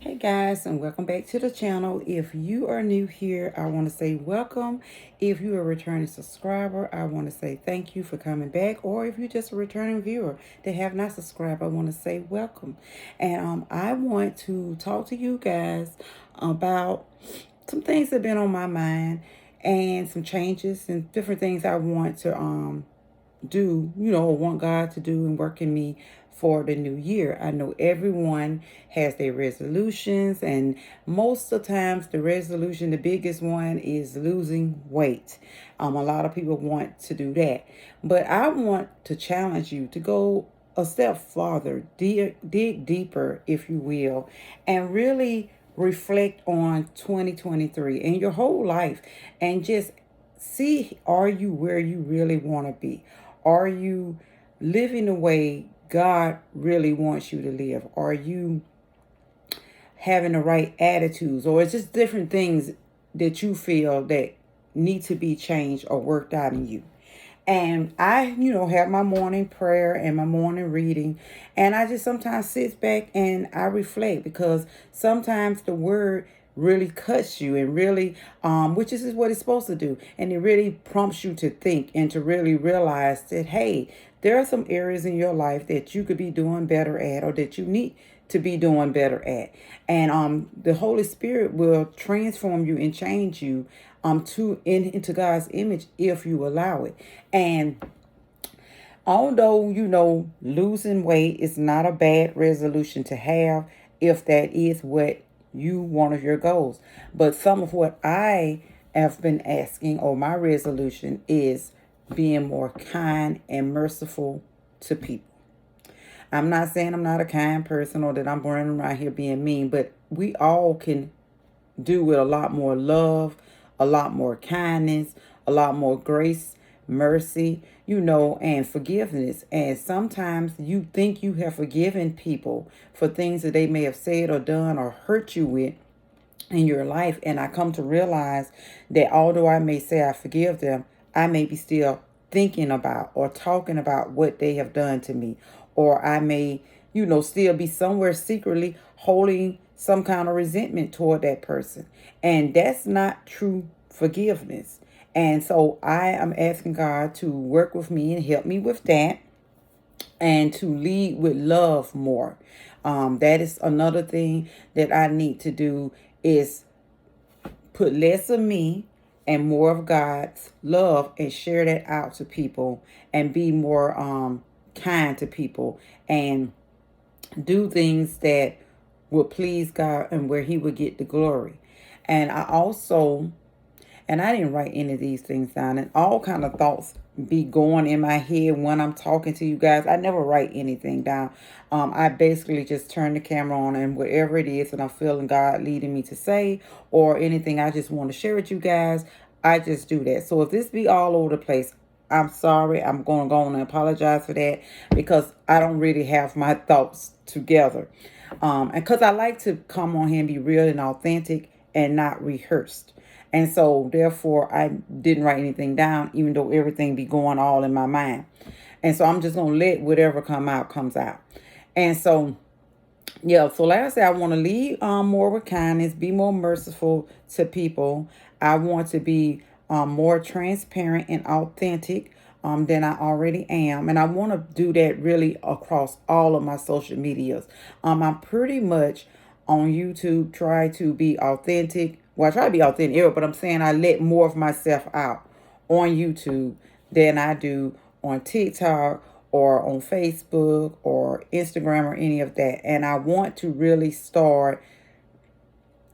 Hey guys, and welcome back to the channel. If you are new here, I want to say welcome. If you are a returning subscriber, I want to say thank you for coming back. Or if you're just a returning viewer that have not subscribed, I want to say welcome. And I want to talk to you guys about some things that have been on my mind and some changes and different things I want to do, want God to do and work in me for the new year. I know everyone has their resolutions, and most of the times the resolution, the biggest one, is losing weight. A lot of people want to do that, but I want to challenge you to go a step farther, dig deeper, if you will, and really reflect on 2023 and your whole life and just see, are you where you really want to be? Are you living the way God really wants you to live? Are you having the right attitudes? Or it's just different things that you feel that need to be changed or worked out in you? And I, have my morning prayer and my morning reading. And I just sometimes sit back and I reflect, because sometimes the word really cuts you and really, which is what it's supposed to do. And it really prompts you to think and to really realize that, hey, there are some areas in your life that you could be doing better at, or that you need to be doing better at. And the Holy Spirit will transform you and change you into God's image if you allow it. And although losing weight is not a bad resolution to have if that is what one of your goals. But some of what I have been asking, or my resolution, is being more kind and merciful to people. I'm not saying I'm not a kind person or that I'm running around here being mean, but we all can do with a lot more love, a lot more kindness, a lot more grace, mercy, and forgiveness. And sometimes you think you have forgiven people for things that they may have said or done or hurt you with in your life. And I come to realize that although I may say I forgive them, I may be still thinking about or talking about what they have done to me. Or I may, still be somewhere secretly holding some kind of resentment toward that person. And that's not true forgiveness. And so I am asking God to work with me and help me with that, and to lead with love more. That is another thing that I need to do, is put less of me and more of God's love and share that out to people, and be more kind to people, and do things that will please God and where he would get the glory. And I didn't write any of these things down, and all kind of thoughts be going in my head when I'm talking to you guys. I never write anything down. I basically just turn the camera on, and whatever it is that I'm feeling God leading me to say, or anything I just want to share with you guys, I just do that. So if this be all over the place, I'm sorry. I'm going to go on and apologize for that, because I don't really have my thoughts together. And because I like to come on here and be real and authentic and not rehearsed. And so therefore I didn't write anything down, even though everything be going all in my mind. And so I'm just going to let whatever comes out. And so, yeah, so like I said, I want to lead more with kindness, be more merciful to people. I want to be more transparent and authentic than I already am. And I want to do that really across all of my social medias. I'm pretty much on YouTube try to be authentic. Well, I try to be authentic, but I'm saying I let more of myself out on YouTube than I do on TikTok or on Facebook or Instagram or any of that. And I want to really start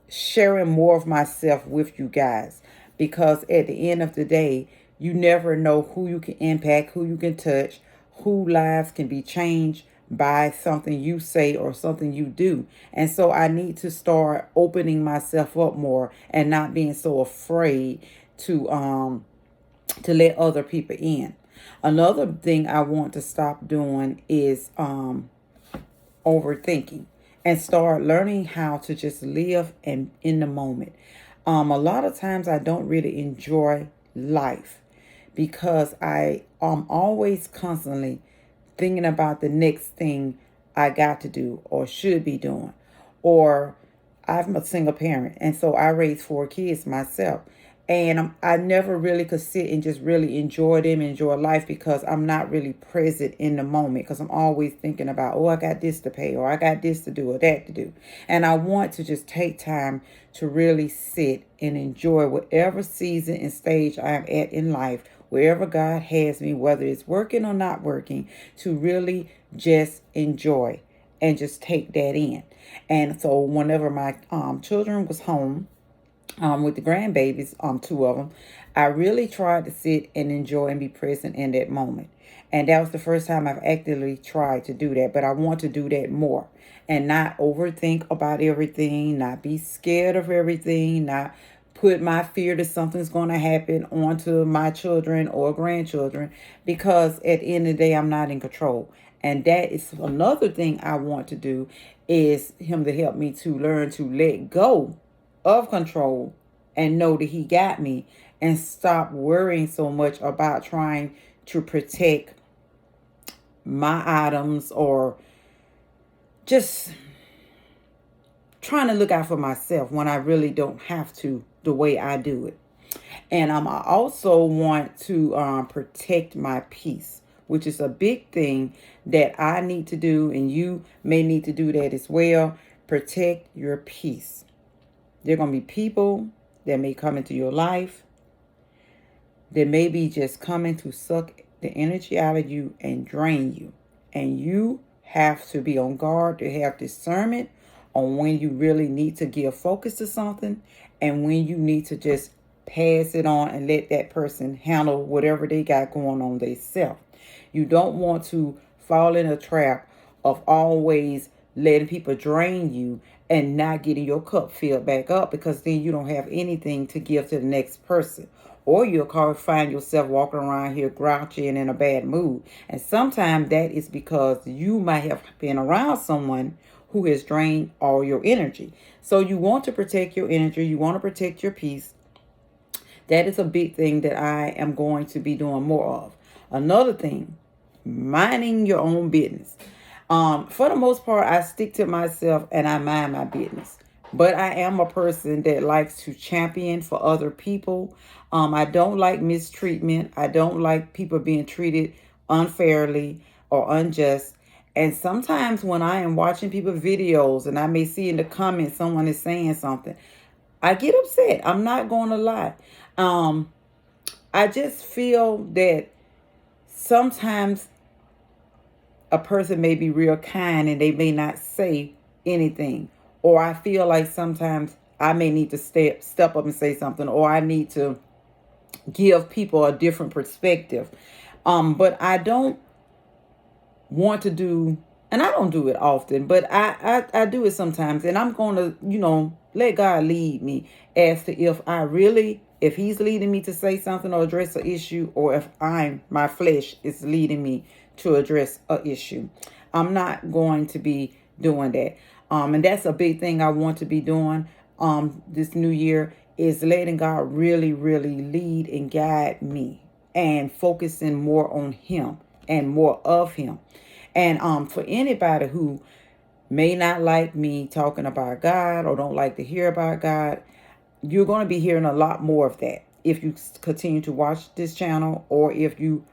sharing more of myself with you guys, because at the end of the day, you never know who you can impact, who you can touch, who lives can be changed by something you say or something you do. And so I need to start opening myself up more and not being so afraid to let other people in. Another thing I want to stop doing is overthinking, and start learning how to just live in the moment. A lot of times I don't really enjoy life, because I am always constantly thinking about the next thing I got to do or should be doing, or I'm a single parent, and so I raised 4 kids myself. And I never really could sit and just really enjoy them, enjoy life, because I'm not really present in the moment, because I'm always thinking about, oh, I got this to pay, or I got this to do, or that to do. And I want to just take time to really sit and enjoy whatever season and stage I'm at in life, wherever God has me, whether it's working or not working, to really just enjoy and just take that in. And so whenever my children was home, with the grandbabies, 2 of them, I really tried to sit and enjoy and be present in that moment. And that was the first time I've actively tried to do that. But I want to do that more and not overthink about everything, not be scared of everything, not put my fear that something's going to happen onto my children or grandchildren, because at the end of the day, I'm not in control. And that is another thing I want to do, is him to help me to learn to let go of control and know that he got me, and stop worrying so much about trying to protect my items, or just trying to look out for myself when I really don't have to, the way I do it. And I also want to protect my peace, which is a big thing that I need to do, and you may need to do that as well. Protect your peace. There are going to be people that may come into your life that may be just coming to suck the energy out of you and drain you. And you have to be on guard to have discernment on when you really need to give focus to something, and when you need to just pass it on and let that person handle whatever they got going on themselves. You don't want to fall in a trap of always letting people drain you and not getting your cup filled back up, because then you don't have anything to give to the next person. Or you'll find yourself walking around here grouchy and in a bad mood. And sometimes that is because you might have been around someone who has drained all your energy. So you want to protect your energy. You want to protect your peace. That is a big thing that I am going to be doing more of. Another thing, minding your own business. For the most part, I stick to myself and I mind my business. But I am a person that likes to champion for other people. I don't like mistreatment. I don't like people being treated unfairly or unjust. And sometimes when I am watching people's videos and I may see in the comments someone is saying something, I get upset. I'm not going to lie. I just feel that sometimes a person may be real kind and they may not say anything. Or I feel like sometimes I may need to step up and say something, or I need to give people a different perspective. But I don't want to do, and I don't do it often, but I do it sometimes. And I'm going to, let God lead me as to if he's leading me to say something or address an issue, or if my flesh is leading me to address an issue. I'm not going to be doing that. And that's a big thing I want to be doing this new year, is letting God really, really lead and guide me, and focusing more on him and more of him. And for anybody who may not like me talking about God or don't like to hear about God, you're going to be hearing a lot more of that if you continue to watch this channel, or if you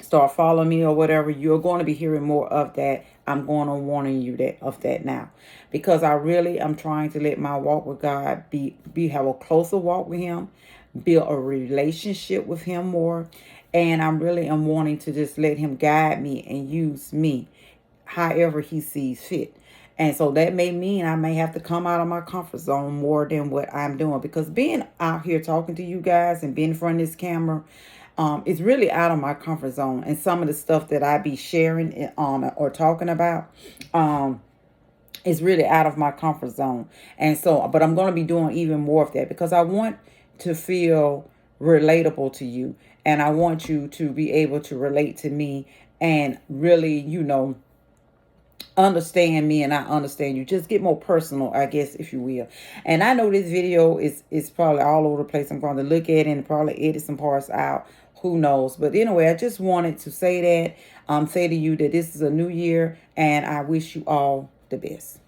start following me or whatever. You're going to be hearing more of that. I'm going on warning you of that now, because I'm trying to let my walk with God have a closer walk with him, build a relationship with him more. And I'm wanting to just let him guide me and use me however he sees fit. And so that may mean I may have to come out of my comfort zone more than what I'm doing, because being out here talking to you guys and being in front of this camera, is really out of my comfort zone. And some of the stuff that I be sharing or talking about is really out of my comfort zone. And so, but I'm going to be doing even more of that, because I want to feel relatable to you, and I want you to be able to relate to me and really, understand me and I understand you. Just get more personal, I guess, if you will. And I know this video is probably all over the place. I'm going to look at it and probably edit some parts out. Who knows? But anyway, I just wanted to say that, say to you that this is a new year, and I wish you all the best.